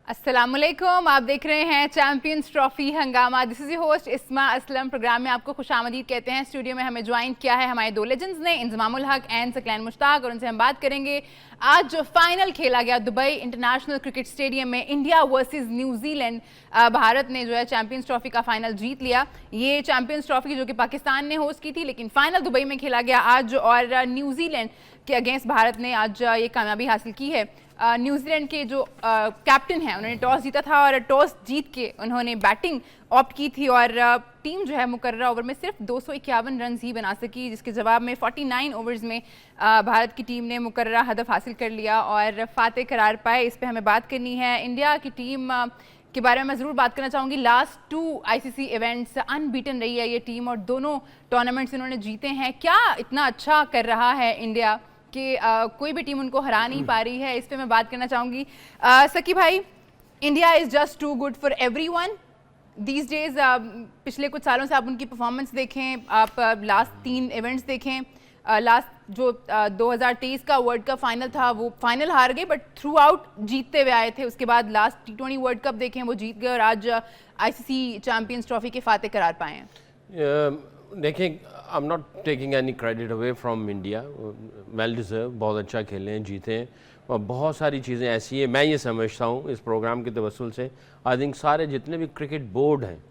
अस्सलामुअलैकुम, आप देख रहे हैं चैंपियंस ट्रॉफी हंगामा। दिस इज योर होस्ट इस्मा असलम। प्रोग्राम में आपको खुशामदीद कहते हैं। स्टूडियो में हमें ज्वाइन किया है हमारे दो लेजेंड्स ने, इंजमामुल हक एंड सकलैन मुश्ताक, और उनसे हम बात करेंगे आज जो फाइनल खेला गया दुबई इंटरनेशनल क्रिकेट स्टेडियम में, इंडिया वर्सेस न्यूजीलैंड। भारत ने जो है चैंपियंस ट्रॉफी का फाइनल जीत लिया। ये चैंपियंस ट्रॉफी जो कि पाकिस्तान ने होस्ट की थी, लेकिन फाइनल दुबई में खेला गया आज, और न्यूजीलैंड के अगेंस्ट भारत ने आज ये कामयाबी हासिल की है। न्यूजीलैंड के जो कैप्टन हैं उन्होंने टॉस जीता था और टॉस जीत के उन्होंने बैटिंग ऑप्ट की थी, और टीम जो है मुकर्रर ओवर में सिर्फ 251 रन ही बना सकी, जिसके जवाब में 49 ओवर्स में भारत की टीम ने मुकर्रर हदफ हासिल कर लिया और फातेह करार पाए। इस पर हमें बात करनी है। इंडिया की टीम के बारे में मैं ज़रूर बात करना चाहूँगी। लास्ट 2 आईसीसी इवेंट्स अनबीटन रही है ये टीम, और दोनों टूर्नामेंट्स इन्होंने जीते हैं। क्या इतना अच्छा कर रहा है इंडिया कि कोई भी टीम उनको हरा नहीं पा रही है? इस पे मैं बात करना चाहूँगी। सकी भाई, India is just too good for everyone these days. पिछले कुछ सालों से आप उनकी परफॉर्मेंस देखें, आप लास्ट 3 इवेंट्स देखें। लास्ट जो 2023 का वर्ल्ड कप फाइनल था वो फाइनल हार गए, बट थ्रू आउट जीतते हुए आए थे। उसके बाद लास्ट T20 वर्ल्ड कप देखें, वो जीत गए, और आज आईसीसी चैंपियंस ट्रॉफी के फातेह करार पाए हैं। देखिए, I am not taking any credit away from India. Well deserve, बहुत अच्छा खेले हैं, जीते हैं, और बहुत सारी चीज़ें ऐसी हैं। मैं ये समझता हूँ इस प्रोग्राम के तवस्सुल से आई थिंक सारे जितने भी क्रिकेट बोर्ड हैं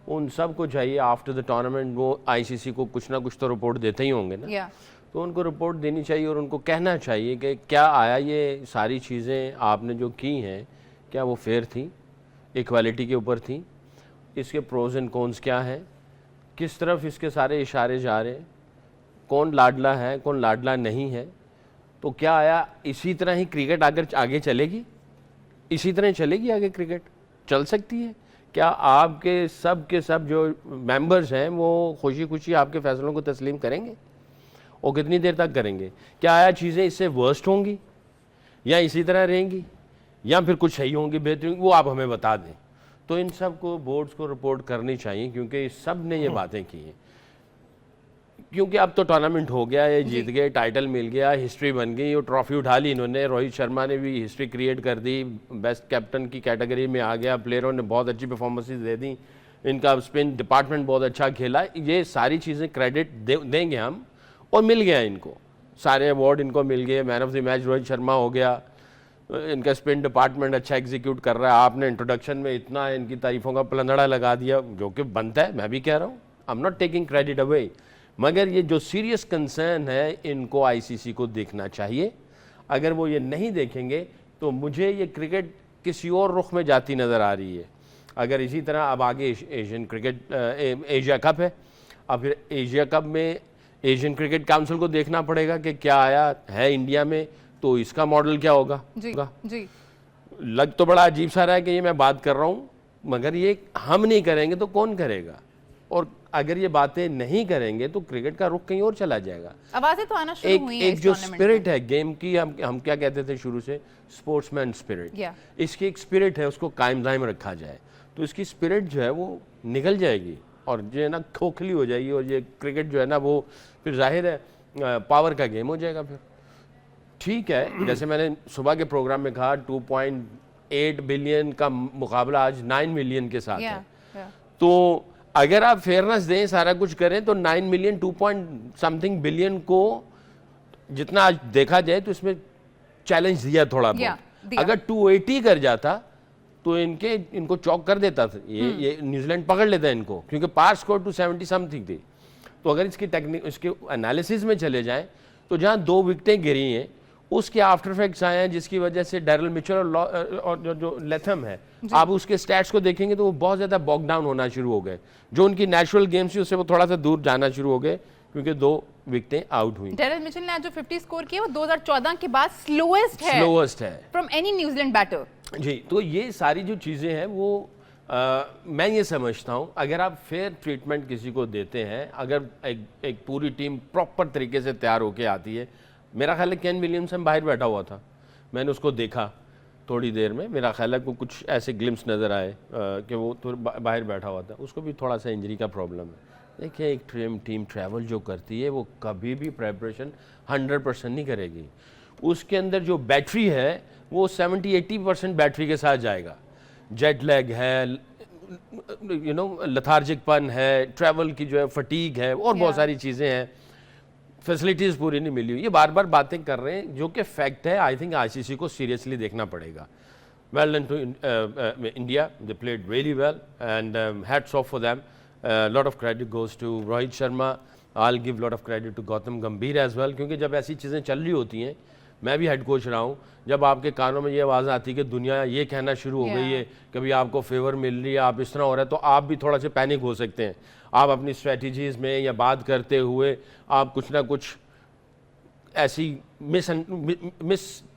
उन सब को चाहिए आफ्टर द टूर्नामेंट वो आईसीसी को कुछ ना कुछ तो रिपोर्ट देते ही होंगे ना। तो उनको रिपोर्ट देनी चाहिए और उनको कहना चाहिए कि क्या आया, ये सारी चीज़ें आपने जो की हैं क्या वो फेयर थी, इक्वालिटी के ऊपर थी, इसके प्रोज एंड कॉन्स क्या हैं, किस तरफ इसके सारे इशारे जा रहे हैं, कौन लाडला है कौन लाडला नहीं है। तो क्या आया इसी तरह ही क्रिकेट आगे चलेगी? इसी तरह चलेगी आगे क्रिकेट? चल सकती है क्या? आपके सब के सब जो मेंबर्स हैं वो खुशी खुशी आपके फैसलों को तस्लीम करेंगे? और कितनी देर तक करेंगे? क्या आया चीज़ें इससे वर्स्ट होंगी या इसी तरह रहेंगी या फिर कुछ सही होंगी, बेहतरीन? वो आप हमें बता दें। तो इन सब को बोर्ड्स को रिपोर्ट करनी चाहिए, क्योंकि सब ने ये बातें की हैं। क्योंकि अब तो टूर्नामेंट हो गया, ये जीत गए, टाइटल मिल गया, हिस्ट्री बन गई, वो ट्रॉफी उठा ली इन्होंने। रोहित शर्मा ने भी हिस्ट्री क्रिएट कर दी, बेस्ट कैप्टन की कैटेगरी में आ गया, प्लेयरों ने बहुत अच्छी परफॉर्मेंसेस दे दी, इनका स्पिन डिपार्टमेंट बहुत अच्छा खेला। ये सारी चीज़ें क्रेडिट देंगे हम, और मिल गया इनको सारे अवार्ड, इनको मिल गए। Man of the match Rohit Sharma हो गया, इनका स्पिन डिपार्टमेंट अच्छा एग्जीक्यूट कर रहा है। आपने इंट्रोडक्शन में इतना इनकी तारीफों का पलंदड़ा लगा दिया, जो कि बनता है। मैं भी कह रहा हूँ, I am not taking credit away, मगर ये जो सीरियस कंसर्न है इनको आईसीसी को देखना चाहिए। अगर वो ये नहीं देखेंगे तो मुझे ये क्रिकेट किसी और रुख में जाती नज़र आ रही है। अगर इसी तरह अब आगे एशियन क्रिकेट एशिया कप है, अब फिर एशिया कप में एशियन क्रिकेट काउंसिल को देखना पड़ेगा कि क्या आया है इंडिया में, तो इसका मॉडल क्या होगा। जी। लग तो बड़ा अजीब सा रहा है कि ये मैं बात कर रहा हूँ, मगर ये हम नहीं करेंगे तो कौन करेगा? और अगर ये बातें नहीं करेंगे तो क्रिकेट का रुख कहीं और चला जाएगा। आवाजें तो आना शुरू हुई हैं। एक जो स्पिरिट है गेम की, हम क्या कहते थे शुरू से, स्पोर्ट्समैन स्पिरिट। इसकी एक स्पिरिट है, उसको कायम दायम रखा जाए तो इसकी स्पिरिट जो है वो निकल जाएगी और जो है ना खोखली हो जाएगी, और ये क्रिकेट जो है ना वो फिर जाहिर है पावर का गेम हो जाएगा। फिर ठीक है, जैसे मैंने सुबह के प्रोग्राम में कहा 2.8 बिलियन का मुकाबला आज 9 मिलियन के साथ है। तो अगर आप फेयरनेस दें, सारा कुछ करें, तो 9 मिलियन 2 पॉइंट समथिंग बिलियन को जितना आज देखा जाए तो इसमें चैलेंज दिया थोड़ा बहुत। अगर 280 कर जाता तो इनको चौक कर देता था, ये न्यूजीलैंड पकड़ लेता इनको, क्योंकि पार स्कोर 270 समथिंग थी। तो अगर इसकी टेक्निक, इसके एनालिसिस में चले जाएं तो जहां 2 विकेटें गिरी हैं उसके आफ्टर इफेक्ट्स आए हैं, जिसकी वजह से डैरल मिचेल और जो लेथम है, आप उसके स्टैट्स को देखेंगे तो वो बहुत ज़्यादा बॉक डाउन होना शुरू हो गए। जो उनकी नेचुरल गेम्स थी उससे वो थोड़ा सा दूर जाना शुरू हो गए, क्योंकि 2 विकेटें आउट हुई। डैरल मिचेल ने आज जो 50 स्कोर किया वो 2014 के बाद स्लोएस्ट है फ्रॉम एनी न्यूजीलैंड बैटर। जी, तो ये सारी जो चीज़ें हैं वो मैं ये समझता हूँ, अगर आप फेयर ट्रीटमेंट किसी को देते हैं, अगर एक पूरी टीम प्रॉपर तरीके से तैयार होके आती है। मेरा ख्याल है केन विलियमसन बाहर बैठा हुआ था, मैंने उसको देखा थोड़ी देर में, मेरा ख्याल है कुछ ऐसे ग्लिम्स नज़र आए कि वो तो बाहर बैठा हुआ था, उसको भी थोड़ा सा इंजरी का प्रॉब्लम है। देखिए, एक टीम ट्रैवल जो करती है वो कभी भी प्रेपरेशन 100% नहीं करेगी। उसके अंदर जो बैटरी है वो 70-80% बैटरी के साथ जाएगा। जेट लैग है, लथार्जिकपन है, ट्रैवल की जो है फटीग है, और बहुत सारी चीज़ें हैं, फैसिलिटीज़ पूरी नहीं मिली हुई। ये बार बार बातें कर रहे हैं जो कि फैक्ट है। आई थिंक आईसीसी को सीरियसली देखना पड़ेगा। Well done to India, they played really well and hats off for them. Lot of credit goes to Rohit Sharma, I will give lot of credit to Gautam Gambhir as well, क्योंकि जब ऐसी चीज़ें चल रही होती हैं, मैं भी हेड कोच रहा हूँ, जब आपके कानों में ये आवाज़ आती है कि दुनिया ये कहना शुरू हो गई है कभी आपको फेवर मिल रही है, आप इस तरह हो रहा है, तो आप भी थोड़ा सा पैनिक हो सकते हैं। आप अपनी स्ट्रेटजीज़ में या बात करते हुए आप कुछ ना कुछ ऐसी मिस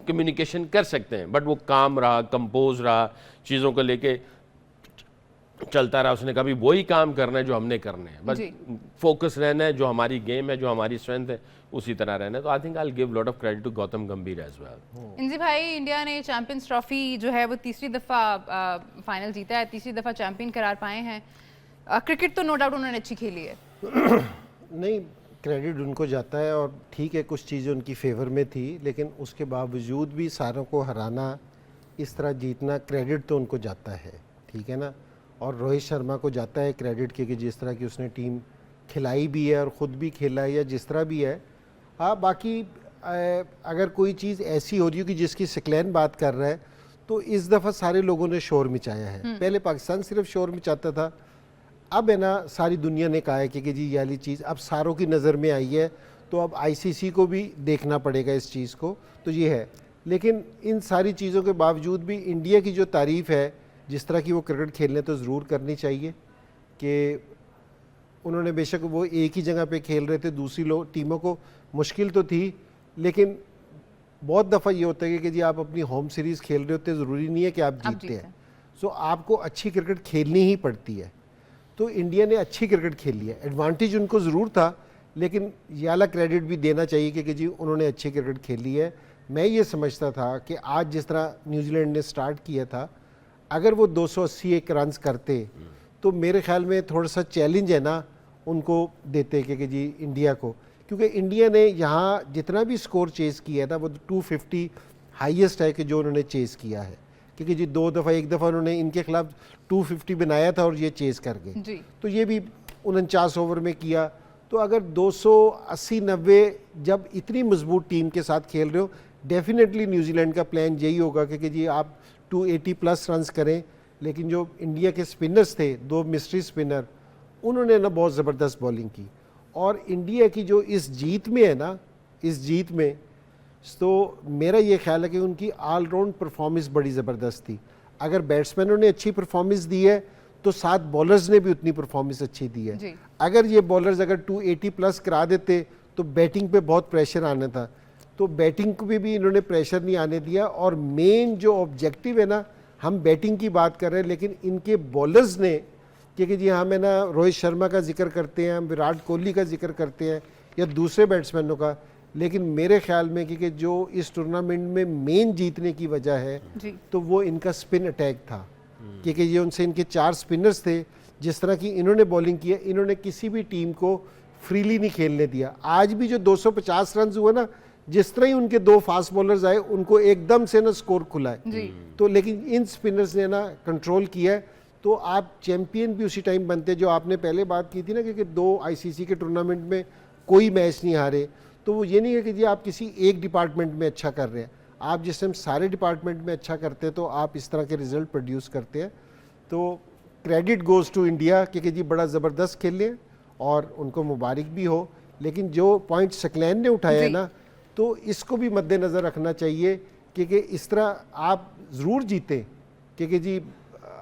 कम्युनिकेशन कर सकते हैं, बट वो काम रहा, कंपोज रहा, चीज़ों को लेके चलता रहा। उसने कभी वही काम करना है जो हमने करने हैं, बस फोकस रहना है, जो हमारी गेम है, जो हमारी स्ट्रेंथ है, उसी तरह रहना है। तो I think I will give lot of credit to Gautam Gambhir as well. इंजी भाई, इंडिया ने चैंपियंस ट्रॉफी जो है वो तीसरी दफ़ा फाइनल जीता है, तीसरी दफ़ा चैंपियन करार पाए हैं। क्रिकेट तो नो डाउट उन्होंने अच्छी खेली है। नहीं, क्रेडिट उनको जाता है, और ठीक है कुछ चीज़ें उनकी फेवर में थी, लेकिन उसके बावजूद भी सारों को हराना, इस तरह जीतना, क्रेडिट तो उनको जाता है, ठीक है ना। और रोहित शर्मा को जाता है क्रेडिट कि जिस तरह की उसने टीम खिलाई भी है और ख़ुद भी खेला है, या जिस तरह भी है। हाँ, बाकी अगर कोई चीज़ ऐसी हो रही हो कि जिसकी सिक्लैन बात कर रहा है, तो इस दफ़ा सारे लोगों ने शोर मचाया है। पहले पाकिस्तान सिर्फ शोर मचाता था, अब है ना सारी दुनिया ने कहा है कि जी ये वाली चीज़ अब सारों की नज़र में आई है, तो अब आईसीसी को भी देखना पड़ेगा इस चीज़ को, तो ये है। लेकिन इन सारी चीज़ों के बावजूद भी इंडिया की जो तारीफ़ है, जिस तरह की वो क्रिकेट खेलने, तो ज़रूर करनी चाहिए कि उन्होंने बेशक वो एक ही जगह पे खेल रहे थे, दूसरी टीमों को मुश्किल तो थी, लेकिन बहुत दफ़ा ये होता है कि जी आप अपनी होम सीरीज़ खेल रहे होते, ज़रूरी नहीं है कि आप जीतते हैं। सो आपको अच्छी क्रिकेट खेलनी ही पड़ती है। तो इंडिया ने अच्छी क्रिकेट खेली है, एडवांटेज उनको ज़रूर था, लेकिन ये वाला क्रेडिट भी देना चाहिए कि जी उन्होंने अच्छी क्रिकेट खेली है। मैं ये समझता था कि आज जिस तरह न्यूजीलैंड ने स्टार्ट किया था, अगर वो 281 रन्स करते तो मेरे ख्याल में थोड़ा सा चैलेंज है ना उनको देते कि जी इंडिया को, क्योंकि इंडिया ने यहाँ जितना भी स्कोर चेज़ किया था वो 250 हाईएस्ट है कि जो उन्होंने चेज़ किया है, क्योंकि जी एक दफ़ा उन्होंने इनके खिलाफ 250 बनाया था और ये चेज़ कर गए, तो ये भी 49 ओवर में किया। तो अगर 280-90 जब इतनी मजबूत टीम के साथ खेल रहे हो, डेफिनेटली न्यूजीलैंड का प्लान यही होगा कि जी आप 280 प्लस रन्स करें। लेकिन जो इंडिया के स्पिनर्स थे, 2 मिस्ट्री स्पिनर, उन्होंने ना बहुत ज़बरदस्त बॉलिंग की। और इंडिया की जो इस जीत में है ना, इस जीत में तो मेरा ये ख्याल है कि उनकी ऑलराउंड परफॉर्मेंस बड़ी ज़बरदस्त थी। अगर बैट्समैनों ने अच्छी परफॉर्मेंस दी है तो साथ बॉलर्स ने भी उतनी परफॉर्मेंस अच्छी दी है। अगर ये बॉलर्स अगर 280 प्लस करा देते तो बैटिंग पे बहुत प्रेशर आना था, तो बैटिंग पे भी इन्होंने प्रेशर नहीं आने दिया। और मेन जो ऑब्जेक्टिव है ना, हम बैटिंग की बात कर रहे हैं, लेकिन इनके बॉलर्स ने, क्योंकि जी हम है ना रोहित शर्मा का जिक्र करते हैं, हम विराट कोहली का जिक्र करते हैं या दूसरे बैट्समैनों का, लेकिन मेरे ख्याल में कि जो इस टूर्नामेंट में मेन जीतने की वजह है तो वो इनका स्पिन अटैक था, क्योंकि ये उनसे इनके 4 स्पिनर्स थे। जिस तरह की इन्होंने बॉलिंग की है, इन्होंने किसी भी टीम को फ्रीली नहीं खेलने दिया। आज भी जो 250 रन हुए ना, जिस तरह ही उनके 2 फास्ट बॉलर्स आए, उनको एकदम से ना स्कोर खुला है, तो लेकिन इन स्पिनर्स ने ना कंट्रोल किया है। तो आप चैंपियन भी उसी टाइम बनते, जो आपने पहले बात की थी ना, क्योंकि 2 आईसीसी के टूर्नामेंट में कोई मैच नहीं हारे, तो वो ये नहीं है कि जी आप किसी एक डिपार्टमेंट में अच्छा कर रहे हैं, आप जिस टाइम सारे डिपार्टमेंट में अच्छा करते हैं तो आप इस तरह के रिजल्ट प्रोड्यूस करते हैं। तो क्रेडिट गोज़ टू इंडिया, क्योंकि जी बड़ा ज़बरदस्त खेले और उनको मुबारक भी हो। लेकिन जो पॉइंट सकलैन ने उठाया है ना, तो इसको भी मद्देनज़र रखना चाहिए, क्योंकि इस तरह आप ज़रूर जीतें, क्योंकि जी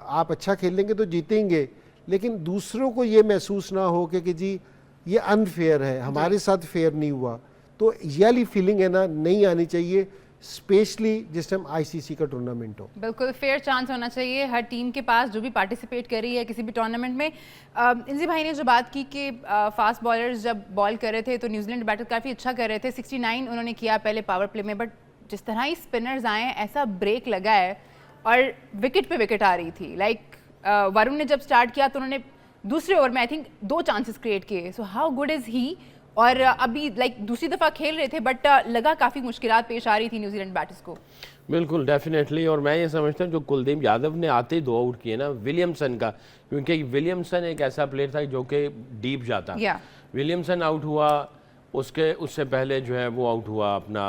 आप अच्छा खेलेंगे तो जीतेंगे, लेकिन दूसरों को ये महसूस ना हो कि जी ये अनफेयर है, हमारे साथ फेयर नहीं हुआ। तो ये वाली फीलिंग है ना, नहीं आनी चाहिए, स्पेशली जिस टाइम आईसीसी का टूर्नामेंट हो। बिल्कुल फेयर चांस होना चाहिए हर टीम के पास जो भी पार्टिसिपेट कर रही है किसी भी टूर्नामेंट में। इंजी भाई ने जो बात की कि फास्ट बॉलर्स जब बॉल कर रहे थे तो न्यूजीलैंड बैटर काफ़ी अच्छा कर रहे थे, 69 उन्होंने किया पहले पावर प्ले में, बट जिस तरह ही स्पिनर्स आए ऐसा ब्रेक लगा है और विकेट पे विकेट आ रही थी। वरुण ने जब स्टार्ट किया तो उन्होंने दूसरे ओवर में आई थिंक 2 चांसेस क्रिएट किए। सो हाउ गुड इज़ ही और अभी लाइक दूसरी दफ़ा खेल रहे थे बट लगा काफ़ी मुश्किलात पेश आ रही थी न्यूजीलैंड बैटर्स को। बिल्कुल डेफिनेटली, और मैं ये समझता हूँ जो कुलदीप यादव ने आते ही 2 आउट किए ना विलियमसन का, क्योंकि विलियमसन एक ऐसा प्लेयर था जो कि डीप जाता। विलियमसन आउट हुआ, उससे पहले जो है वो आउट हुआ अपना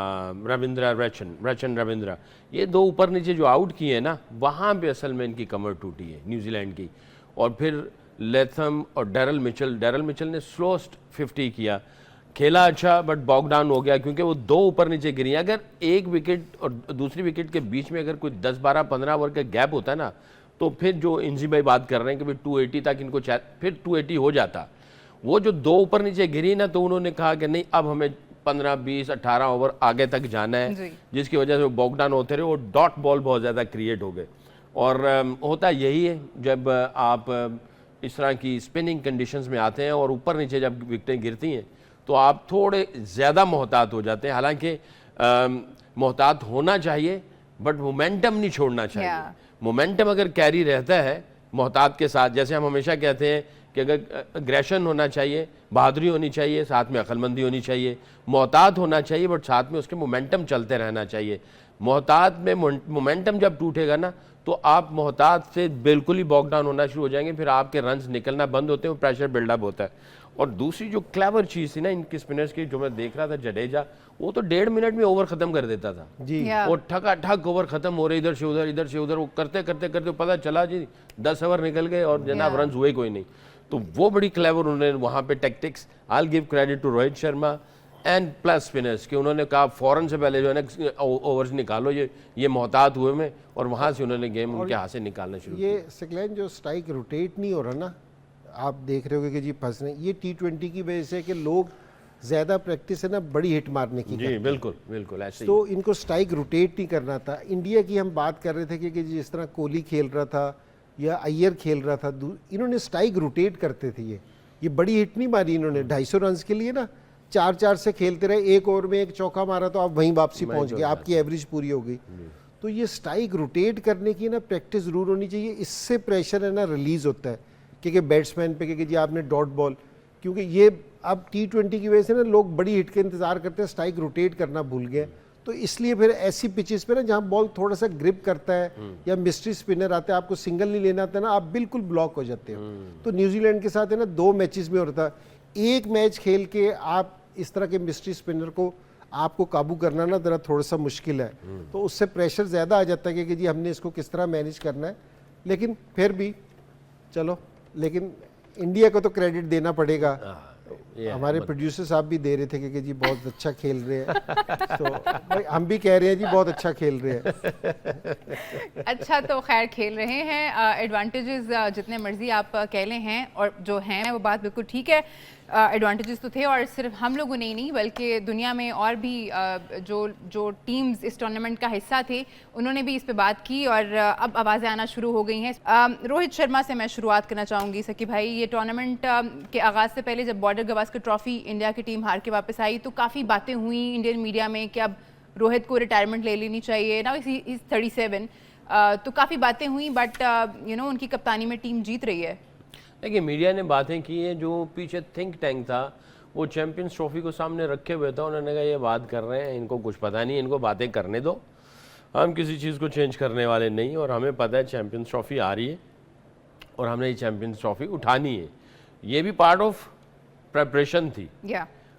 रचन रविंद्रा। ये 2 ऊपर नीचे जो आउट किए ना, वहाँ पे असल में इनकी कमर टूटी है न्यूजीलैंड की। और फिर लेथम और डैरल मिचेल ने स्लोस्ट 50 किया, खेला अच्छा बट बॉग डाउन हो गया क्योंकि वो 2 ऊपर नीचे गिरी। अगर एक विकेट और दूसरी विकेट के बीच में अगर कोई 10, 12, 15 ओवर का गैप होता है ना, तो फिर जो इंजी भाई बात कर रहे हैं कि भाई 280 तक इनको फिर 280 हो जाता। वो जो 2 ऊपर नीचे गिरी ना, तो उन्होंने कहा कि नहीं अब हमें 15, 20, 18 ओवर आगे तक जाना है, जिसकी वजह से वो बॉग डाउन होते रहे, वो डॉट बॉल बहुत ज़्यादा क्रिएट हो गए। और होता यही है जब आप इस तरह की स्पिनिंग कंडीशंस में आते हैं और ऊपर नीचे जब विकेटें गिरती हैं तो आप थोड़े ज़्यादा मोहतात हो जाते हैं। हालांकि मोहतात होना चाहिए बट मोमेंटम नहीं छोड़ना चाहिए। मोमेंटम अगर कैरी रहता है मोहतात के साथ, जैसे हम हमेशा कहते हैं कि अगर अग्रेशन होना चाहिए, बहादुरी होनी चाहिए, साथ में अक्लमंदी होनी चाहिए, मोहतात होना चाहिए बट साथ में उसके मोमेंटम चलते रहना चाहिए। मोहतात में मोमेंटम जब टूटेगा ना, तो आप मोहतात से बिल्कुल ही बॉक डाउन होना शुरू हो जाएंगे, फिर आपके रन्स निकलना बंद होते हैं, प्रेशर बिल्डअप होता है। और दूसरी जो क्लेवर चीज़ थी ना इनकी स्पिनर्स की, जो मैं देख रहा था, जडेजा वो तो 1.5 मिनट में ओवर खत्म कर देता था जी। वो ठका ठक ओवर खत्म हो रहे, इधर से उधर वो करते करते करते पता चला जी 10 ओवर निकल गए और जनाब रन हुए कोई नहीं। तो वो बड़ी क्लेवर उन्होंने वहाँ पे tactics, I give credit to Rohit Sharma and plus spinners कि उन्होंने कहा फ़ौरन से पहले जो है ना ओवर्स निकालो, ये मोहतात हुए में, और वहाँ से उन्होंने गेम उनके हाथ से निकालना शुरू किया। ये सिकलैन जो स्ट्राइक रोटेट नहीं हो रहा ना, आप देख रहे होगे कि जी फंस रहे, ये T20 की वजह से कि लोग ज़्यादा प्रैक्टिस है ना बड़ी हिट मारने की। जी बिल्कुल ऐसे तो इनको स्ट्राइक रोटेट नहीं करना था। इंडिया की हम बात कर रहे थे कि जिस तरह कोहली खेल रहा था या अय्यर खेल रहा था, इन्होंने स्ट्राइक रोटेट करते थे। ये बड़ी हिट नहीं मारी इन्होंने। 250 रन के लिए ना 4-4 से खेलते रहे, एक ओवर में एक चौका मारा तो आप वहीं वापसी पहुंच गए, आपकी एवरेज पूरी हो गई। तो ये स्ट्राइक रोटेट करने की ना प्रैक्टिस जरूर होनी चाहिए। इससे प्रेशर है ना रिलीज होता है क्योंकि बैट्समैन पे कि जी आपने डॉट बॉल, क्योंकि ये अब T20 की वजह से ना लोग बड़ी हिट के इंतजार करते हैं, स्ट्राइक रोटेट करना भूल गए। तो इसलिए फिर ऐसी पिचेस पे ना जहाँ बॉल थोड़ा सा ग्रिप करता है या मिस्ट्री स्पिनर आते हैं, आपको सिंगल नहीं लेना आता ना, आप बिल्कुल ब्लॉक हो जाते हो। तो न्यूजीलैंड के साथ है ना 2 मैचेस में हो रहा था, एक मैच खेल के आप इस तरह के मिस्ट्री स्पिनर को आपको काबू करना ना जरा थोड़ा सा मुश्किल है। तो उससे प्रेशर ज़्यादा आ जाता है कि जी हमने इसको किस तरह मैनेज करना है। लेकिन फिर भी चलो, लेकिन इंडिया को तो क्रेडिट देना पड़ेगा। हमारे प्रोड्यूसर साहब भी दे रहे थे कि जी बहुत अच्छा खेल रहे हैं, तो भाई हम भी कह रहे हैं जी बहुत अच्छा खेल रहे हैं। अच्छा तो खैर खेल रहे हैं, एडवांटेजेस जितने मर्जी आप कह लें हैं, और जो हैं वो बात बिल्कुल ठीक है, एडवांटेजेस तो थे, और सिर्फ हम लोगों ने ही नहीं बल्कि दुनिया में और भी जो टीम्स इस टूर्नामेंट का हिस्सा थे उन्होंने भी इस पे बात की, और अब आवाज़ें आना शुरू हो गई हैं। रोहित शर्मा से मैं शुरुआत करना चाहूँगी सकी भाई। ये टूर्नामेंट के आगाज़ से पहले जब बॉर्डर गवास्कर ट्रॉफी इंडिया की टीम हार के वापस आई तो काफ़ी बातें हुई इंडियन मीडिया में कि अब रोहित को रिटायरमेंट ले लेनी चाहिए ना, इस 37 तो काफ़ी बातें हुई, बट उनकी कप्तानी में टीम जीत रही है। देखिए मीडिया ने बातें की हैं, जो पीछे थिंक टैंक था वो चैंपियंस ट्रॉफी को सामने रखे हुए था, उन्होंने कहा ये बात कर रहे हैं, इनको कुछ पता नहीं, इनको बातें करने दो, हम किसी चीज़ को चेंज करने वाले नहीं, और हमें पता है चैंपियंस ट्रॉफी आ रही है और हमने ये चैंपियंस ट्रॉफी उठानी है। ये भी पार्ट ऑफ प्रेपरेशन थी।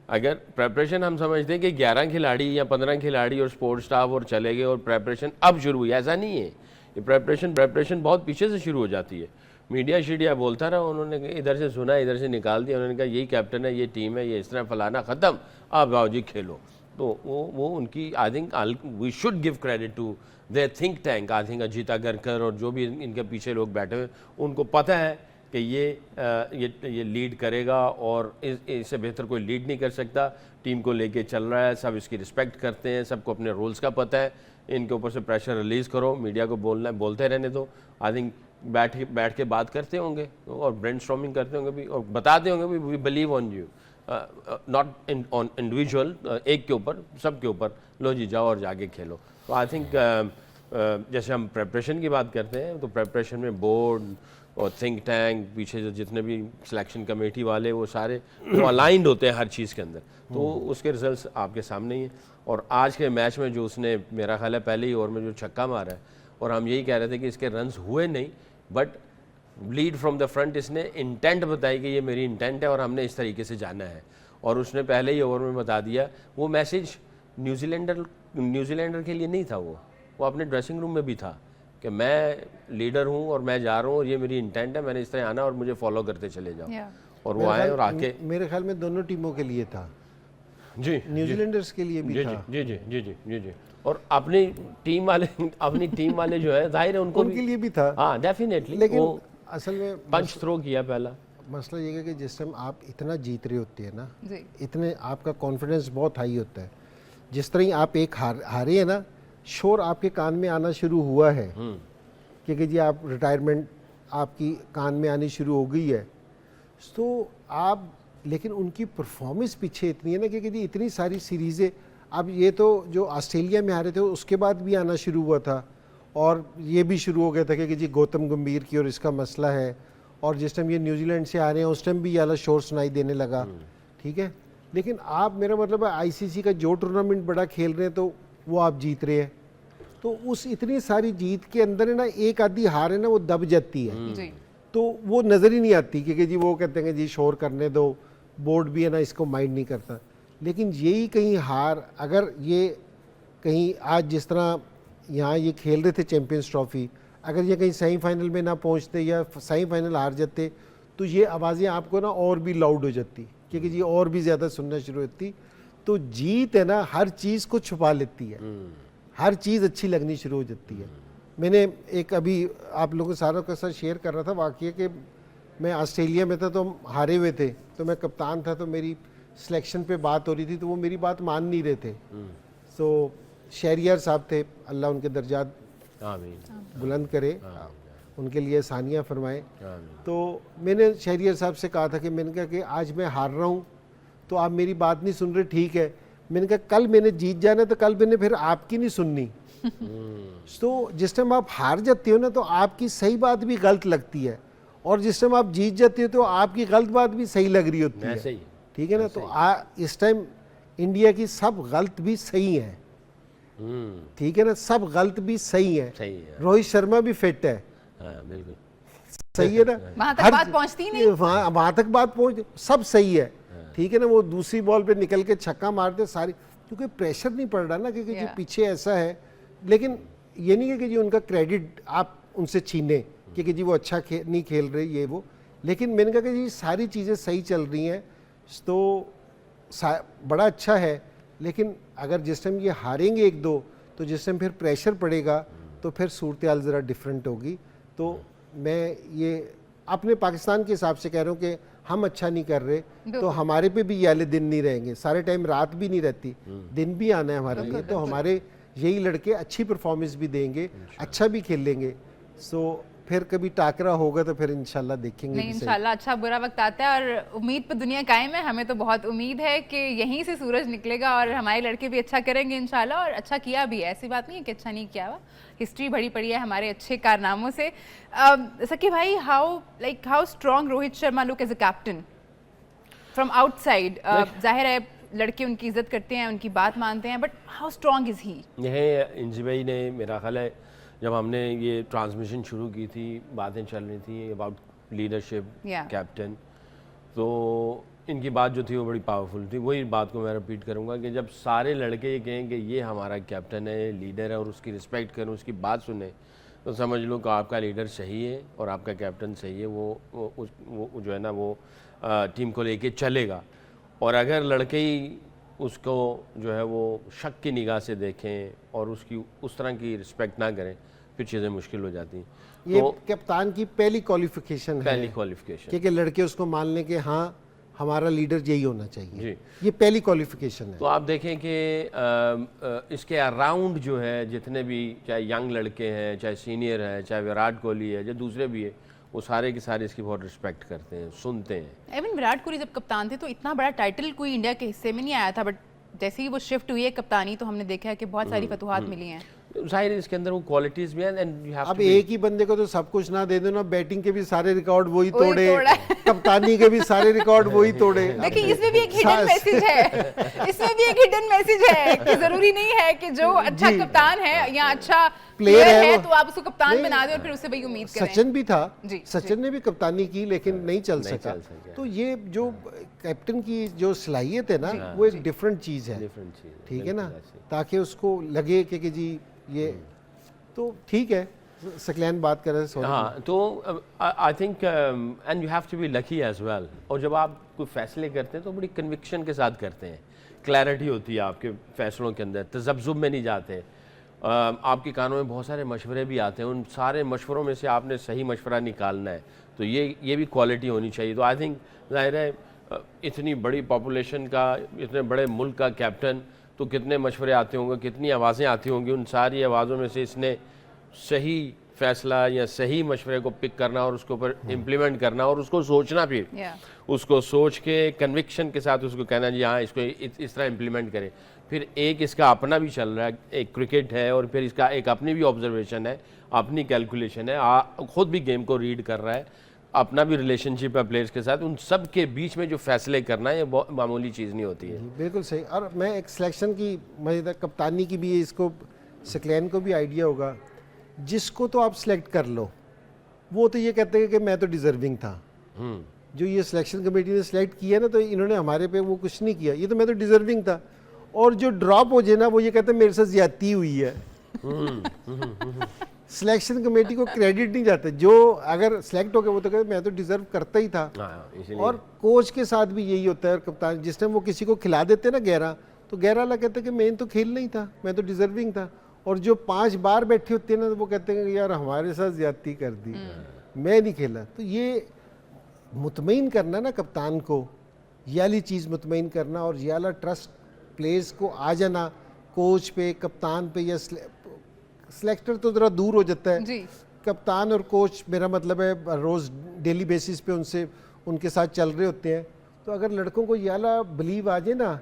अगर प्रेपरेशन हम समझते हैं कि 11 खिलाड़ी या 15 खिलाड़ी और स्पोर्ट्स स्टाफ और चले गए और प्रेपरेशन अब शुरू हुई, ऐसा नहीं है। ये प्रेपरेशन बहुत पीछे से शुरू हो जाती है। मीडिया शीडिया बोलता रहा, उन्होंने इधर से सुना इधर से निकाल दिया, उन्होंने कहा यही कैप्टन है, ये टीम है, ये इस तरह फलाना, ख़त्म, आप आओ जी खेलो। तो वो उनकी I think we should give credit to their think tank. I think Ajit Agarkar और जो भी इनके पीछे लोग बैठे हुए उनको पता है कि ये लीड करेगा और इससे बेहतर कोई लीड नहीं कर सकता। टीम को लेके चल रहा है, सब इसकी रिस्पेक्ट करते हैं, सबको अपने रोल्स का पता है, इनके ऊपर से प्रेशर रिलीज़ करो, मीडिया को बोलना है बोलते रहने दो। आई थिंक बैठ के बात करते होंगे और ब्रेनस्टॉर्मिंग करते होंगे भी, और बताते होंगे भी we believe on you, not on individual, एक के ऊपर, सब के ऊपर, लो जी जाओ और जाके खेलो। तो आई थिंक जैसे हम प्रेपरेशन की बात करते हैं तो प्रेपरेशन में बोर्ड और थिंक टैंक पीछे जो जितने भी सिलेक्शन कमेटी वाले वो सारे वो अलाइंड होते हैं हर चीज़ के अंदर, तो उसके रिजल्ट्स आपके सामने ही हैं। और आज के मैच में जो उसने मेरा ख्याल है पहले ही ओवर में जो छक्का मारा है, और हम यही कह रहे थे कि इसके रन्स हुए नहीं, but lead from the front इसने इंटेंट बताई कि ये मेरी इंटेंट है और हमने इस तरीके से जाना है, और उसने पहले ही ओवर में बता दिया। वो मैसेज न्यूजीलैंडर के लिए नहीं था, वो अपने ड्रेसिंग रूम में भी था कि मैं लीडर हूँ और मैं जा रहा हूँ और ये मेरी इंटेंट है, मैंने इस तरह आना और मुझे फॉलो करते चले जाओ। और वो आए और आके मेरे ख्याल में दोनों टीमों के लिए था जी, न्यूजीलैंडर्स के लिए भी जी था। जी जी जी जी जी जी और अपनी टीम वाले जो है जाहिर है उनको उनके लिए भी था, हाँ डेफिनेटली। लेकिन वो असल में पंच थ्रो किया पहला। मसला ये है कि जिस टाइम आप इतना जीत रहे होते हैं ना, जी। इतने आपका कॉन्फिडेंस बहुत हाई होता है, जिस तरह ही आप एक हारे हैं ना, शोर आपके कान में आना शुरू हुआ है क्योंकि जी आप रिटायरमेंट आपकी कान में आनी शुरू हो गई है, तो आप, लेकिन उनकी परफॉर्मेंस पीछे इतनी है ना क्योंकि जी इतनी सारी सीरीज़ें, अब ये तो जो ऑस्ट्रेलिया में हारे थे उसके बाद भी आना शुरू हुआ था, और ये भी शुरू हो गया था कि जी गौतम गंभीर की और इसका मसला है, और जिस टाइम ये न्यूजीलैंड से आ रहे हैं उस टाइम भी ये वाला शोर सुनाई देने लगा, ठीक है। लेकिन आप, मेरा मतलब है आईसीसी का जो टूर्नामेंट बड़ा खेल रहे हैं तो वो आप जीत रहे हैं, तो उस इतनी सारी जीत के अंदर है ना एक आधी हार है ना वो दब जाती है, जी। तो वो नज़र ही नहीं आती क्योंकि जी वो कहते हैं जी शोर करने दो, बोर्ड भी है ना इसको माइंड नहीं करता। लेकिन यही कहीं हार, अगर ये कहीं आज जिस तरह यहाँ ये खेल रहे थे चैम्पियंस ट्रॉफी, अगर ये कहीं सेमीफाइनल में ना पहुँचते या सेमीफाइनल हार जाते तो ये आवाज़ें आपको ना और भी लाउड हो जाती क्योंकि जी और भी ज़्यादा सुनना शुरू होती। तो जीत है ना हर चीज़ को छुपा लेती है, हर चीज़ अच्छी लगनी शुरू हो जाती है। मैंने एक अभी आप लोगों सारों के साथ शेयर कर रहा था वाकई कि मैं ऑस्ट्रेलिया में था तो हम हारे हुए थे, तो मैं कप्तान था, तो मेरी सिलेक्शन पे बात हो रही थी तो वो मेरी बात मान नहीं रहे थे। तो शहरियार साहब थे, अल्लाह उनके दर्जात बुलंद करे, उनके लिए आसानियाँ फरमाए। तो मैंने शहरियार साहब से कहा था कि मैंने कहा कि आज मैं हार रहा हूँ तो आप मेरी बात नहीं सुन रहे, ठीक है। मैंने कहा कल मैंने जीत जाना तो कल मैंने फिर आपकी नहीं सुननी। तो जिस टाइम आप हार जाते हो ना तो आपकी सही बात भी गलत लगती है, और जिस टाइम आप जीत जाते हो तो आपकी गलत बात भी सही लग रही होती है, ठीक है ना। तो इस टाइम इंडिया की सब गलत भी सही है, ठीक है ना, सब गलत भी सही है। रोहित शर्मा भी फिट है, बिल्कुल सही है ना, वहां तक बात पहुंचती नहीं, वहां तक बात पहुंच, सब सही है, ठीक है ना। वो दूसरी बॉल पे निकल के छक्का मारते सारी, क्योंकि प्रेशर नहीं पड़ रहा ना, क्योंकि जो पीछे ऐसा है। लेकिन ये नहीं है कि जी उनका क्रेडिट आप उनसे छीने क्योंकि जी वो अच्छा नहीं खेल रहे ये वो, लेकिन मैंने कहा कि जी सारी चीज़ें सही चल रही हैं तो बड़ा अच्छा है। लेकिन अगर जिस टाइम ये हारेंगे एक दो तो जिस टाइम फिर प्रेशर पड़ेगा तो फिर सूरत हाल ज़रा डिफरेंट होगी। तो मैं ये अपने पाकिस्तान के हिसाब से कह रहा हूँ कि हम अच्छा नहीं कर रहे तो हमारे पे भी ये वाले दिन नहीं रहेंगे, सारे टाइम रात भी नहीं रहती, दिन भी आना है हमारे लिए। तो हमारे यही लड़के अच्छी परफॉर्मेंस भी देंगे, अच्छा भी खेलेंगे, सो फिर कभी टाकरा होगा तो फिर इंशाल्लाह देखेंगे। नहीं, इंशाल्लाह अच्छा बुरा वक्त आता है और उम्मीद पे दुनिया कायम है। हमें तो बहुत उम्मीद है कि यहीं से सूरज निकलेगा और हमारे लड़के भी अच्छा करेंगे इंशाल्लाह, और अच्छा किया भी है, ऐसी बात नहीं है कि अच्छा नहीं किया हुआ, हिस्ट्री भरी पड़ी है हमारे अच्छे कारनामों से। सकी भाई, how strong Rohit Sharma look as a captain from outside? जाहिर है लड़के उनकी इज्जत करते हैं, उनकी बात मानते हैं, but how strong is he? यह इंजी भाई ने, मेरा ख्याल है जब हमने ये ट्रांसमिशन शुरू की थी, बातें चल रही थी अबाउट लीडरशिप, कैप्टन, तो इनकी बात जो थी वो बड़ी पावरफुल थी। वही बात को मैं रिपीट करूँगा कि जब सारे लड़के ये कहें कि ये हमारा कैप्टन है, लीडर है, और उसकी रिस्पेक्ट करें, उसकी बात सुने, तो समझ लो कि आपका लीडर सही है और आपका कैप्टन सही है, वो जो है ना वो टीम को लेके चलेगा। और अगर लड़के ही उसको जो है वो शक की निगाह से देखें और उसकी उस तरह की रिस्पेक्ट ना करें, फिर चीज़ें मुश्किल हो जाती हैं। ये तो कप्तान की पहली क्वालिफिकेशन है, पहली क्वालिफिकेशन, क्योंकि लड़के उसको मान लें कि हाँ हमारा लीडर यही होना चाहिए जी, ये पहली क्वालिफिकेशन है। तो आप देखें कि इसके अराउंड जो है जितने भी, चाहे यंग लड़के हैं, चाहे सीनियर हैं, चाहे विराट कोहली है, जो दूसरे भी है, वो सारे के सारे इसकी बहुत रिस्पेक्ट करते हैं, सुनते हैं। इवन विराट कोहली जब कप्तान थे तो इतना बड़ा टाइटल कोई इंडिया के हिस्से में नहीं आया था, बट जैसे ही वो शिफ्ट हुई है कप्तानी तो हमने देखा है कि बहुत सारी फतूहात मिली हैं। जाहिर है इसके अंदर वो क्वालिटीज भी हैं एंड यू हैव अब टू एक ही बंदे को तो सब कुछ ना दे दो ना, बैटिंग के भी सारे रिकॉर्ड वही तोड़े, तोड़ा। कप्तानी के भी सारे रिकॉर्ड वही तोड़े। देखिए इसमें भी एक हिडन मैसेज है, इसमें भी एक हिडन मैसेज है कि जरूरी नहीं है कि जो अच्छा जी। कप्तान है या अच्छा प्लेयर प्लेयर है है वो- तो आप उसको कप्तान नहीं, बना दें और फिर उससे भाई उम्मीद करें। सचिन भी था, जी, सचिन ने भी कप्तानी की लेकिन नहीं चल नहीं सका। चल सका। तो ये जो कैप्टन की जो सलाहियत है ना, वो एक डिफरेंट चीज़ है, डिफरेंट चीज ठीक है ना, ताकि उसको लगे कि जी ये तो ठीक है। सकलैन बात कर रहे हैं, सॉरी। हाँ, तो I think and you have to be lucky as well. और जब आप कोई फैसले करते हैं तो बड़ी कन्विक्शन के साथ करते हैं, क्लैरिटी होती है आपके फैसलों के अंदर, तजब्जुब में नहीं जाते। आपके कानों में बहुत सारे मशवरे भी आते हैं, उन सारे मशवरों में से आपने सही मशवरा निकालना है, तो ये भी क्वालिटी होनी चाहिए। तो आई थिंक ज़ाहिर है इतनी बड़ी पॉपुलेशन का, इतने बड़े मुल्क का कैप्टन, तो कितने मशवरे आते होंगे, कितनी आवाज़ें आती होंगी, उन सारी आवाज़ों में से इसने सही फैसला या सही मशवरे को पिक करना और उसके ऊपर इम्प्लीमेंट करना और उसको सोचना भी, उसको सोच के कन्विक्शन के साथ उसको कहना जी हाँ इसको इस तरह इम्प्लीमेंट करें। फिर एक इसका अपना भी चल रहा है, एक क्रिकेट है और फिर इसका एक अपनी भी ऑब्जर्वेशन है, अपनी कैलकुलेशन है, खुद भी गेम को रीड कर रहा है, अपना भी रिलेशनशिप है प्लेयर्स के साथ। उन सब के बीच में जो फैसले करना है ये बहुत मामूली चीज़ नहीं होती है। बिल्कुल सही। और मैं एक सिलेक्शन की मज़ेदार कप्तानी की भी इसको सकलैन को भी आइडिया होगा, जिसको तो आप सिलेक्ट कर लो वो तो ये कहते हैं कि मैं तो डिजर्विंग था। जो ये सिलेक्शन कमेटी ने सिलेक्ट किया ना, तो इन्होंने हमारे पे वो कुछ नहीं किया, ये तो मैं तो डिजर्विंग था। और जो ड्रॉप हो जाए ना, वो ये कहते हैं मेरे साथ ज्यादती हुई है। सिलेक्शन कमेटी को क्रेडिट नहीं जाता, जो अगर सिलेक्ट हो गया वो तो कहते मैं तो डिजर्व करता ही था। और कोच के साथ भी यही होता है, और कप्तान जिस टाइम वो किसी को खिला देते ना 11, तो 11 वाला कहते हैं कि मैं तो खेल नहीं था, मैं तो डिजर्विंग था। और जो 5 बार बैठे होते हैं ना, तो वो कहते हैं कि यार हमारे साथ ज्यादती कर दी, मैं नहीं खेला। तो ये मुतमईन करना ना कप्तान को, ये वाली चीज़ मुतमईन करना, और ये वाला ट्रस्ट प्लेयर्स को आ जाना कोच पे, कप्तान पे, या सिलेक्टर तो ज़रा दूर हो जाता है जी। कप्तान और कोच, मेरा मतलब है रोज़ डेली बेसिस पे उनके साथ चल रहे होते हैं। तो अगर लड़कों को ये वाला बिलीव आ जाए ना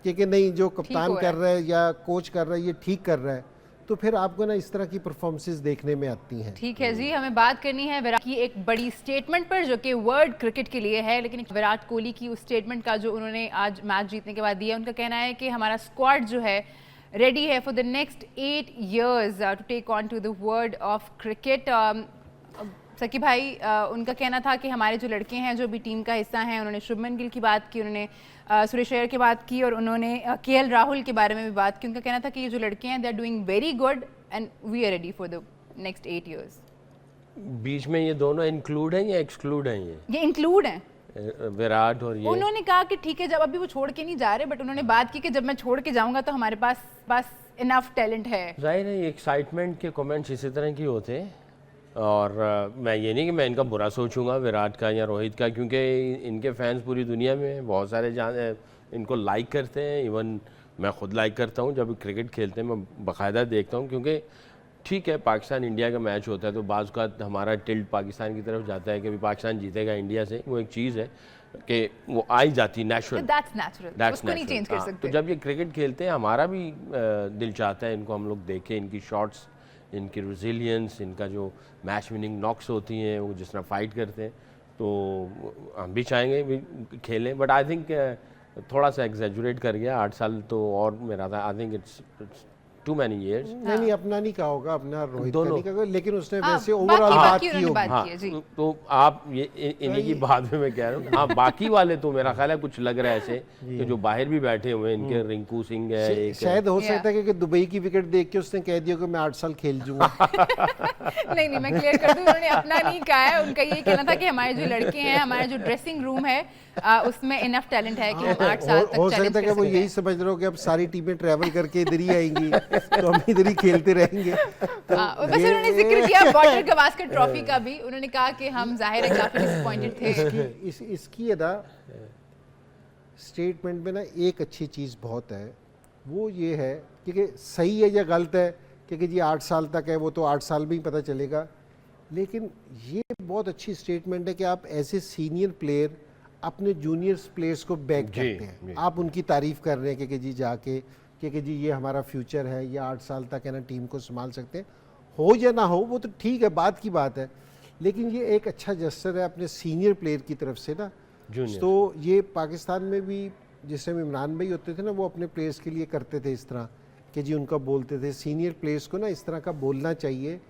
कि नहीं जो कप्तान कर रहा है या कोच कर रहा है ये ठीक कर रहा है, तो फिर आपको ना इस तरह की परफॉर्मेंसेस देखने में आती हैं। ठीक है जी, हमें बात करनी है विराट की एक बड़ी स्टेटमेंट पर जो कि वर्ल्ड क्रिकेट के लिए है, लेकिन विराट कोहली की उस स्टेटमेंट का जो उन्होंने आज मैच जीतने के बाद दिया, उनका कहना है कि हमारा स्क्वाड जो है रेडी है for the next 8 years to take on to the world of cricket. Saqi भाई, उनका कहना था कि हमारे जो लड़के हैं जो भी टीम का हिस्सा हैं, उन्होंने शुभमन गिल की बात की, उन्होंने सुरेश अय्यर की बात की, और उन्होंने केएल राहुल के बारे में भी बात की। उनका कहना था कि ये जो लड़के हैं they are doing very good and we are ready for the next 8 years। बीच में ये दोनों इंक्लूड हैं या एक्सक्लूड हैं? ये इंक्लूड हैं, विराट और ये उन्होंने कहा कि ठीक है जब अभी वो छोड़ के नहीं जा रहे, बट उन्होंने बात की कि जब मैं छोड़ के जाऊंगा तो हमारे पास इनफ टैलेंट है। जाहिर है एक्साइटमेंट के कमेंट्स इसी तरह की होते हैं, और मैं ये नहीं कि मैं इनका बुरा सोचूंगा विराट का या रोहित का, क्योंकि इनके फैंस पूरी दुनिया में हैं, बहुत सारे इनको लाइक करते हैं, इवन मैं खुद लाइक करता हूँ। जब क्रिकेट खेलते हैं मैं बाकायदा देखता हूँ, क्योंकि ठीक है पाकिस्तान इंडिया का मैच होता है तो बाज़ का हमारा टिल्ट पाकिस्तान की तरफ जाता है कि पाकिस्तान जीतेगा इंडिया से, वो एक चीज़ है कि वो आई जाती नेचुरल, दैट्स नेचुरल, उसको नहीं चेंज कर सकते। तो जब ये क्रिकेट खेलते हैं हमारा भी दिल चाहता है इनको हम लोग देखें, इनकी शॉट्स, इनकी रेजिलियंस, इनका जो मैच विनिंग नॉक्स होती हैं, वो जिस तरह फाइट करते हैं, तो हम भी चाहेंगे भी खेलें। बट आई थिंक थोड़ा सा एग्जैजुरेट कर गया, 8 साल तो और मेरा था, I think it's too many years. नहीं अपना नहीं कहा होगा, अपना रोहित का नहीं कहा, लेकिन उसने हाँ, वैसे ओवरऑल बात की होगी। हाँ, तो आप ये इन्हीं की बात में मैं कह रहा हूँ। हाँ, बाकी वाले तो मेरा ख्याल है कुछ लग रहा है ऐसे कि जो बाहर भी बैठे हुए हैं, इनके रिंकू सिंह है एक, शायद हो सकता है कि दुबई की विकेट देख के उसने कह दिया कि मैं 8 साल खेल जूंगा। नहीं मैं क्लियर कर दूं, उन्होंने अपना नहीं कहा है, उनका ये कहना था कि हमारे जो लड़के हैं, हमारा जो ड्रेसिंग रूम है उसमें इनफ टैलेंट है कि हम 8 साल तक हो सकता है कि वो यही समझ रहे हो कि अब सारी टीमें ट्रैवल करके इधर ही आएंगी तो हम इधर ही खेलते रहेंगे। तो वैसे उन्होंने जिक्र किया बॉर्डर गवास्कर ट्रॉफी का भी, उन्होंने कहा कि हम जाहिर है काफी डिसअपॉइंटेड थे। इसकी अदा स्टेटमेंट में ना एक अच्छी चीज़ बहुत है, वो ये है कि सही है या गलत है कि जी 8 साल तक है, वो तो 8 साल में ही पता चलेगा, लेकिन ये बहुत अच्छी स्टेटमेंट है कि आप ऐसे सीनियर प्लेयर अपने जूनियर प्लेयर्स को बैक करते हैं, आप उनकी तारीफ कर रहे हैं कि जी जाके कि जी ये हमारा फ्यूचर है, ये 8 साल तक है ना टीम को संभाल सकते हैं, हो या ना हो वो तो ठीक है, बात की बात है, लेकिन ये एक अच्छा जेस्चर है अपने सीनियर प्लेयर की तरफ से ना। तो ये पाकिस्तान में भी जिस टाइम इमरान भाई होते थे ना, वो अपने प्लेयर्स के लिए करते थे इस तरह कि जी उनका बोलते थे, सीनियर प्लेयर्स को ना इस तरह का बोलना चाहिए,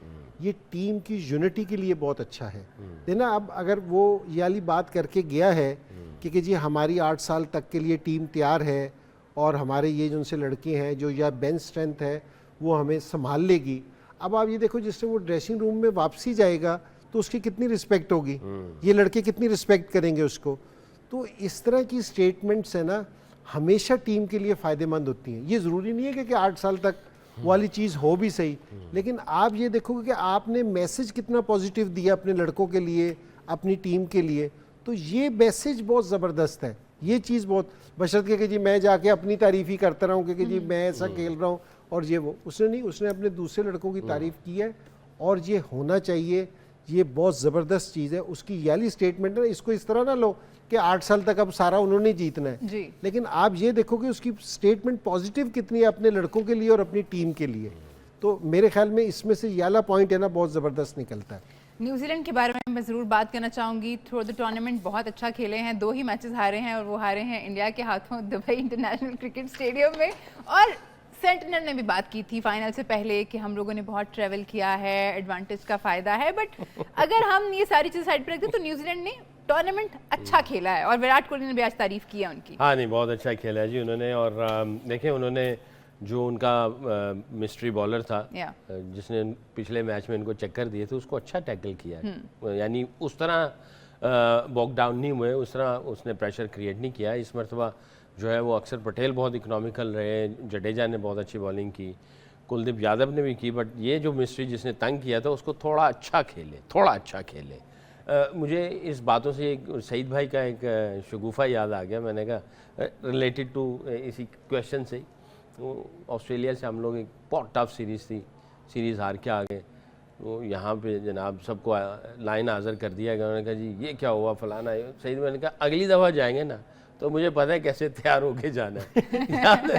ये टीम की यूनिटी के लिए बहुत अच्छा है। देना अब अगर वो ये वाली बात करके गया है कि जी हमारी 8 साल तक के लिए टीम तैयार है और हमारे ये जो उनसे लड़के हैं जो या बेंच स्ट्रेंथ है वो हमें संभाल लेगी। अब आप ये देखो जिससे वो ड्रेसिंग रूम में वापसी जाएगा तो उसकी कितनी रिस्पेक्ट होगी, ये लड़के कितनी रिस्पेक्ट करेंगे उसको। तो इस तरह की स्टेटमेंट्स है ना हमेशा टीम के लिए फ़ायदेमंद होती हैं। ये ज़रूरी नहीं है कि 8 साल तक वाली चीज़ हो भी सही, लेकिन आप ये देखोगे कि आपने मैसेज कितना पॉजिटिव दिया अपने लड़कों के लिए, अपनी टीम के लिए, तो ये मैसेज बहुत ज़बरदस्त है। ये चीज़ बहुत, बशर्ते कि जी मैं जाके अपनी तारीफ़ ही करता रहूँ कि जी मैं ऐसा खेल रहा हूँ और ये वो, उसने नहीं, उसने अपने दूसरे लड़कों की तारीफ़ की है और ये होना चाहिए। ये बहुत ज़बरदस्त चीज़ है। उसकी ये वाली स्टेटमेंट है, इसको इस तरह ना लो कि 8 साल तक अब सारा उन्होंने जीतना है जी। लेकिन आप ये देखो कि उसकी स्टेटमेंट पॉजिटिव कितनी है अपने लड़कों के लिए और अपनी टीम के लिए। तो मेरे ख्याल में इसमें से ये वाला पॉइंट है ना बहुत ज़बरदस्त निकलता है। न्यूजीलैंड के बारे में मैं ज़रूर बात करना चाहूँगी। थ्रू द टूर्नामेंट बहुत अच्छा खेले हैं, 2 ही मैचेस हारे हैं और वो हारे हैं इंडिया के हाथों दुबई इंटरनेशनल क्रिकेट स्टेडियम में। और सेंटिनल ने भी बात की थी फाइनल से पहले कि हम लोगों ने बहुत ट्रैवल किया है, एडवांटेज का फ़ायदा है, बट अगर हम ये सारी चीज़ साइड पर रखते तो न्यूजीलैंड ने टूर्नामेंट अच्छा खेला है और विराट कोहली ने भी आज तारीफ की है उनकी। हाँ नहीं, बहुत अच्छा खेला है जी उन्होंने। और देखें उन्होंने जो उनका मिस्ट्री बॉलर था जिसने पिछले मैच में इनको चक्कर दिए थे उसको अच्छा टैकल किया है, यानी उस तरह बॉक डाउन नहीं हुए, उस तरह उसने प्रेशर क्रिएट नहीं किया। इस मरतबा जो है वो अक्षर पटेल बहुत इकोनॉमिकल रहे, जडेजा ने बहुत अच्छी बॉलिंग की, कुलदीप यादव ने भी की, बट ये जो मिस्ट्री जिसने तंग किया था उसको थोड़ा अच्छा खेले। मुझे इस बातों से एक सईद भाई का एक शगुफा याद आ गया। मैंने कहा रिलेटेड टू इसी क्वेश्चन से, ऑस्ट्रेलिया से हम लोग एक बहुत टफ सीरीज़ हार के आ गए, तो यहाँ पे जनाब सबको लाइन हाज़र कर दिया गया। उन्होंने कहा जी ये क्या हुआ फलाना। सईद मैंने कहा अगली दफ़ा जाएंगे ना तो मुझे पता है कैसे तैयार होके जाना है। याद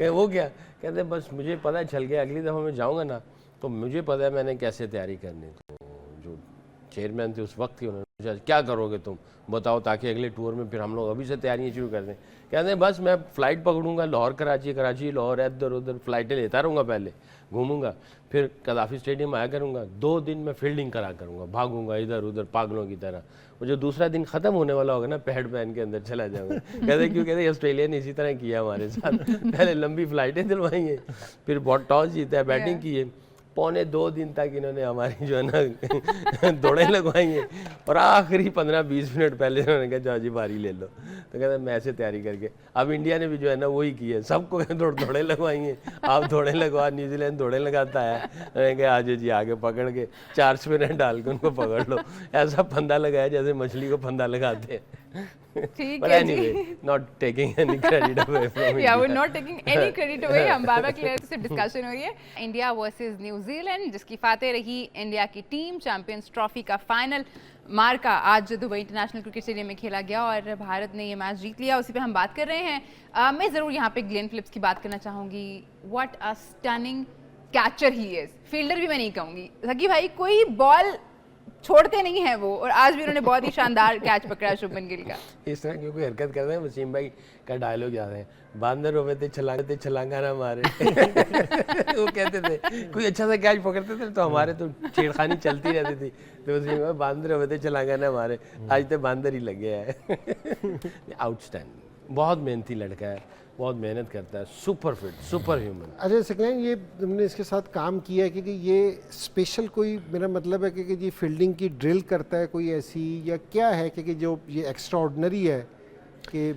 है वो क्या कहते बस मुझे पता है चल गया, अगली दफ़ा मैं जाऊँगा ना तो मुझे पता है मैंने कैसे तैयारी करनी। तो जो चेयरमैन थे उस वक्त ही उन्होंने पूछा क्या करोगे तुम बताओ ताकि अगले टूर में फिर हम लोग अभी से तैयारियाँ शुरू कर दें। कहते हैं बस मैं फ़्लाइट पकड़ूंगा लाहौर कराची लाहौर इधर उधर फ़्लाइटें लेता रहूँगा, पहले घूमूंगा, फिर कदाफ़ी स्टेडियम आया करूँगा, 2 दिन में फील्डिंग करा करूँगा, भागूंगा इधर उधर पागलों की तरह। वो जो दूसरा दिन ख़त्म होने वाला होगा ना पैड पहन के अंदर चला जाऊँगा। कहते क्यों, कहते ऑस्ट्रेलिया ने इसी तरह किया हमारे साथ, पहले लंबी फ़्लाइटें दिलवाई हैं, फिर बहुत टॉस जीता है, बैटिंग की है, 1.25 दिन तक इन्होंने हमारी जो है ना दौड़ें लगवाई हैं और आखिरी 15-20 मिनट पहले उन्होंने कहा जाओ जी बारी ले लो। तो कहते मैं ऐसे तैयारी करके, अब इंडिया ने भी जो है ना वही की है, सबको दौड़ें लगवाई हैं, आप दौड़ें लगवा, न्यूजीलैंड दौड़ें लगाता है, उन्होंने कहा आज जी आगे पकड़ के 4 स्पिनर डाल के उनको पकड़ लो, ऐसा फंदा लगाया जैसे मछली को फंदा लगाते हैं। ठीक है जी, not taking any credit away from India. Yeah, we're not taking any credit away. हम बार-बार क्लियर से डिस्कशन हो रही है। इंडिया वर्सेस न्यूजीलैंड जिसकी फातेह रही इंडिया की टीम, चैंपियंस ट्रॉफी का फाइनल मार्का आज दुबई इंटरनेशनल क्रिकेट स्टेडियम में खेला गया और भारत ने ये मैच जीत लिया, उसी पे हम बात कर रहे हैं। मैं ज़रूर यहाँ पे ग्लेन फिलिप्स की बात करना चाहूँगी। What a stunning catcher he is, fielder भी मैं नहीं कहूँगी, सकी भाई कोई बॉल छोड़ते नहीं है वो, और आज भी उन्होंने बहुत ही शानदार कैच पकड़ा शुभमन गिल का। इस तरह की कोई हरकत करते हैं, वसीम भाई का डायलॉग याद है, बांदर होवे थे छलांगा ना मारे। वो कहते थे कोई अच्छा सा कैच पकड़ते थे तो हमारे तो छेड़खानी चलती रहती थी, तो वसीम भाई बांदर होवे थे छलांगा ना मारे, आज तो बांदर ही लग गया है। आउटस्टैंडिंग, बहुत मेहनती लड़का है, बहुत मेहनत करता है, सुपर फिट, सुपर ह्यूमन। अच्छा सकलैन, ये तुमने इसके साथ काम किया है क्योंकि ये स्पेशल कोई, मेरा मतलब है कि जी फील्डिंग की ड्रिल करता है कोई ऐसी, या क्या है कि जो ये एक्स्ट्रा ऑर्डिनरी है कि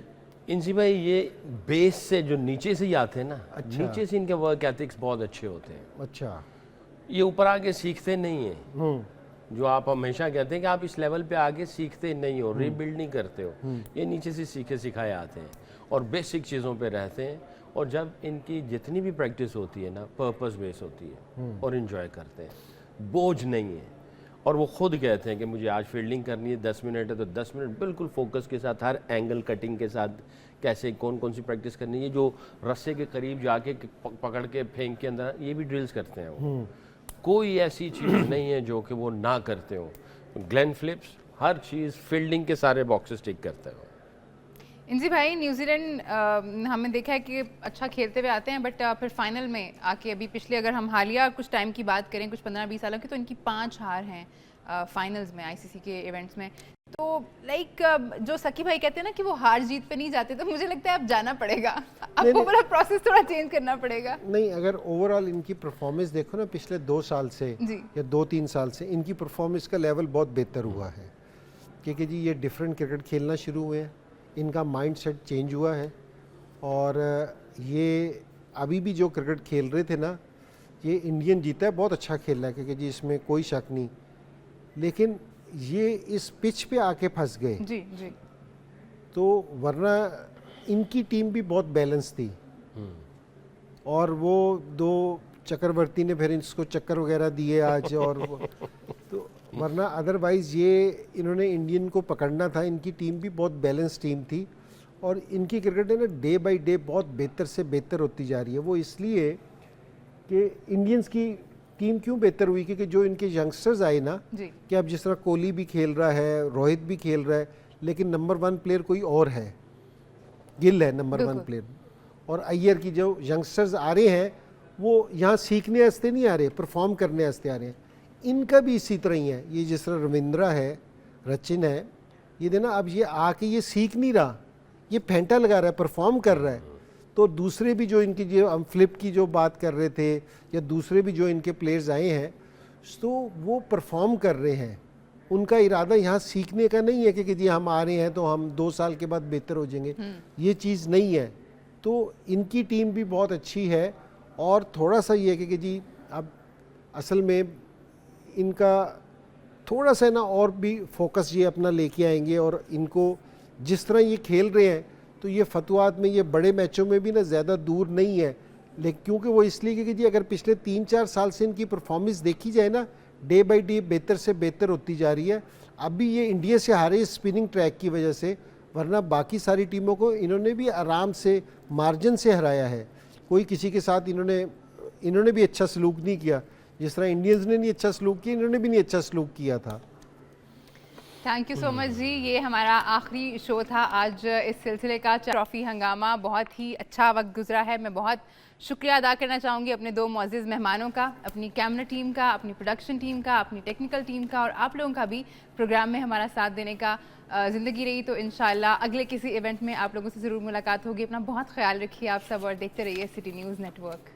इनसी भाई ये बेस से जो नीचे से ही आते हैं ना, अच्छा। नीचे से इनके वर्क एथिक्स बहुत अच्छे होते हैं। अच्छा, ये ऊपर आके सीखते नहीं हैं, जो आप हमेशा कहते हैं कि आप इस लेवल पे आगे सीखते नहीं हो, रीबिल्ड नहीं करते हो, ये नीचे से सीखे सिखाए आते हैं और बेसिक चीज़ों पे रहते हैं, और जब इनकी जितनी भी प्रैक्टिस होती है ना पर्पस बेस होती है और इन्जॉय करते हैं, बोझ नहीं है। और वो खुद कहते हैं कि मुझे आज फील्डिंग करनी है 10 मिनट है तो 10 मिनट बिल्कुल फोकस के साथ, हर एंगल कटिंग के साथ कैसे कौन कौन सी प्रैक्टिस करनी है, जो रस्से के करीब जाके पकड़ के फेंक के अंदर, ये भी ड्रिल्स करते हैं वो। कोई ऐसी चीज़ नहीं है जो कि वो ना करते हो। ग्लेन फिलिप्स हर चीज़ फील्डिंग के सारे बॉक्सेस टिक करता है। इंजी भाई, न्यूजीलैंड हमें देखा है कि अच्छा खेलते हुए आते हैं, बट फिर फाइनल में आके अभी पिछले अगर हम हालिया कुछ टाइम की बात करें, कुछ 15-20 सालों की, तो इनकी 5 हार हैं फाइनल्स में आईसीसी के इवेंट्स में। तो लाइक जो सकी भाई कहते हैं ना कि वो हार जीत पे नहीं जाते, तो मुझे लगता है अब जाना पड़ेगा, आपको पूरा प्रोसेस थोड़ा चेंज करना पड़ेगा। नहीं, अगर ओवरऑल इनकी परफॉर्मेंस देखो ना पिछले 2 साल से या 2-3 साल से, इनकी परफॉर्मेंस का लेवल बहुत बेहतर हुआ है, क्योंकि जी ये डिफरेंट क्रिकेट खेलना शुरू हुए हैं, इनका माइंडसेट चेंज हुआ है, और ये अभी भी जो क्रिकेट खेल रहे थे ना, ये इंडियन जीता है, बहुत अच्छा खेल रहा है, क्योंकि जी इसमें कोई शक नहीं, लेकिन ये इस पिच पे आके फंस गए जी जी। तो वरना इनकी टीम भी बहुत बैलेंस थी, और वो 2 चक्रवर्ती ने फिर इसको चक्कर वगैरह दिए आज, और तो वरना अदरवाइज़ ये इन्होंने इंडियन को पकड़ना था। इनकी टीम भी बहुत बैलेंस टीम थी, और इनकी क्रिकेट है ना डे बाय डे बहुत बेहतर से बेहतर होती जा रही है। वो इसलिए कि इंडियंस की टीम क्यों बेहतर हुई, क्योंकि जो इनके यंगस्टर्स आए ना, कि अब जिस तरह कोहली भी खेल रहा है, रोहित भी खेल रहा है, लेकिन नंबर 1 प्लेयर कोई और है, गिल है नंबर 1 प्लेयर, और अय्यर की जो यंगस्टर्स आ रहे हैं वो यहाँ सीखने वास्ते नहीं आ रहे, परफॉर्म करने वास्ते आ रहे हैं। इनका भी इसी तरह ही है, ये जिस तरह रविंद्रा है, रचिन है, ये देना अब ये आके ये सीख नहीं रहा, ये फेंटा लगा रहा है, परफॉर्म कर रहा है। तो दूसरे भी जो इनकी, जो हम फ्लिप की जो बात कर रहे थे, या दूसरे भी जो इनके प्लेयर्स आए हैं, तो वो परफॉर्म कर रहे हैं। उनका इरादा यहाँ सीखने का नहीं है कि जी हम आ रहे हैं तो हम 2 साल के बाद बेहतर हो जाएंगे, ये चीज़ नहीं है। तो इनकी टीम भी बहुत अच्छी है, और थोड़ा सा ये है कि जी अब असल में इनका थोड़ा सा ना और भी फोकस ये अपना लेके आएंगे, और इनको जिस तरह ये खेल रहे हैं तो ये फतवात में, ये बड़े मैचों में भी ना ज़्यादा दूर नहीं है। लेकिन क्योंकि वो इसलिए कि जी अगर पिछले 3-4 साल से इनकी परफॉर्मेंस देखी जाए ना, डे बाय डे बेहतर से बेहतर होती जा रही है। अभी ये इंडिया से हारे स्पिनिंग ट्रैक की वजह से, वरना बाकी सारी टीमों को इन्होंने भी आराम से मार्जिन से हराया है। कोई किसी के साथ इन्होंने भी अच्छा सलूक नहीं किया, जिस तरह इंडियंस ने नहीं अच्छा सलूक किया, इन्होंने भी नहीं अच्छा सलूक किया था। थैंक यू सो मच जी। ये हमारा आखिरी शो था आज इस सिलसिले का, ट्रॉफी हंगामा। बहुत ही अच्छा वक्त गुजरा है। मैं बहुत शुक्रिया अदा करना चाहूँगी अपने 2 मुअज़्ज़िज़ मेहमानों का, अपनी कैमरा टीम का, अपनी प्रोडक्शन टीम का, अपनी टेक्निकल टीम का, और आप लोगों का भी प्रोग्राम में हमारा साथ देने का। ज़िंदगी रही तो इंशाल्लाह अगले किसी इवेंट में आप लोगों से ज़रूर मुलाकात होगी। अपना बहुत ख्याल रखिए आप सब, और देखते रहिए सिटी न्यूज़ नेटवर्क।